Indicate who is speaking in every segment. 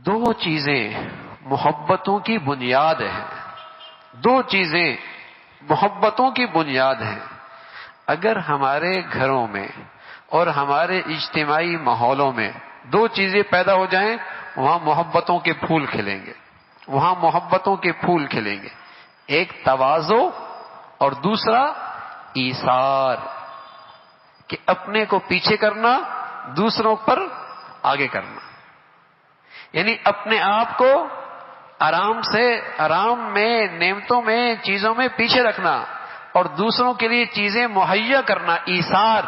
Speaker 1: دو چیزیں محبتوں کی بنیاد ہیں، دو چیزیں محبتوں کی بنیاد ہیں۔ اگر ہمارے گھروں میں اور ہمارے اجتماعی ماحولوں میں دو چیزیں پیدا ہو جائیں، وہاں محبتوں کے پھول کھلیں گے، وہاں محبتوں کے پھول کھلیں گے۔ ایک تواضع اور دوسرا ایثار، کہ اپنے کو پیچھے کرنا، دوسروں پر آگے کرنا، یعنی اپنے آپ کو آرام میں، نعمتوں میں، چیزوں میں پیچھے رکھنا اور دوسروں کے لیے چیزیں مہیا کرنا، ایثار۔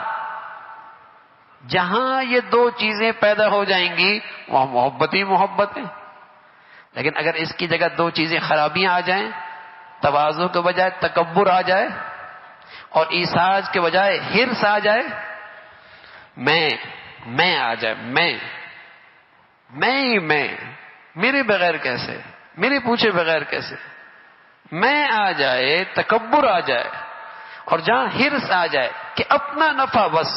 Speaker 1: جہاں یہ دو چیزیں پیدا ہو جائیں گی وہاں محبت ہی محبت ہے۔ لیکن اگر اس کی جگہ دو چیزیں خرابیاں آ جائیں، تواضع کے بجائے تکبر آ جائے اور ایثار کے بجائے حرص آ جائے، میں آ جائے، میں میرے بغیر کیسے، میرے پوچھے بغیر کیسے، میں آ جائے، تکبر آ جائے، اور جہاں حرص آ جائے کہ اپنا نفع، بس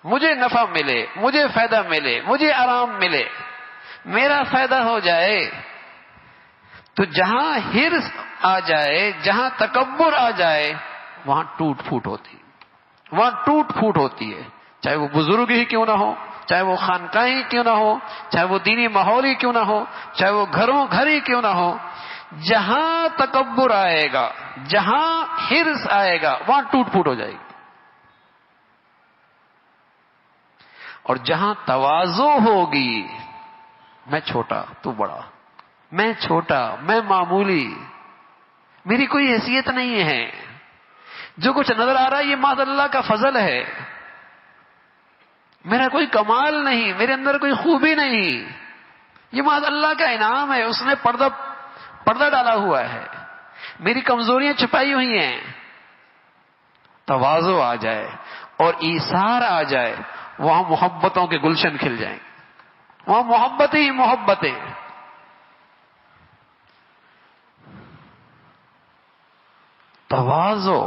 Speaker 1: مجھے نفع ملے، مجھے فائدہ ملے، مجھے آرام ملے، میرا فائدہ ہو جائے، تو جہاں حرص آ جائے، جہاں تکبر آ جائے، وہاں ٹوٹ پھوٹ ہوتی ہے، وہاں ٹوٹ پھوٹ ہوتی ہے، چاہے وہ بزرگ ہی کیوں نہ ہو، چاہے وہ خانقاہ ہی کیوں نہ ہو، چاہے وہ دینی ماحول ہی کیوں نہ ہو، چاہے وہ گھر ہی کیوں نہ ہو۔ جہاں تکبر آئے گا، جہاں حرص آئے گا، وہاں ٹوٹ پھوٹ ہو جائے گی، اور جہاں تواضع ہوگی، میں چھوٹا تو بڑا، میں چھوٹا میں معمولی، میری کوئی حیثیت نہیں ہے، جو کچھ نظر آ رہا ہے یہ معاذ اللہ کا فضل ہے، میرا کوئی کمال نہیں، میرے اندر کوئی خوبی نہیں، یہ معاذ اللہ کا انعام ہے، اس نے پردہ ڈالا ہوا ہے، میری کمزوریاں چھپائی ہوئی ہیں۔ تواضع آ جائے اور ایثار آ جائے، وہاں محبتوں کے گلشن کھل جائیں گے، وہاں محبت ہی محبتیں۔ تواضع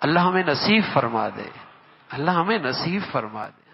Speaker 1: اللہ ہمیں نصیب فرما دے، اللہ ہمیں نصیب فرما دے۔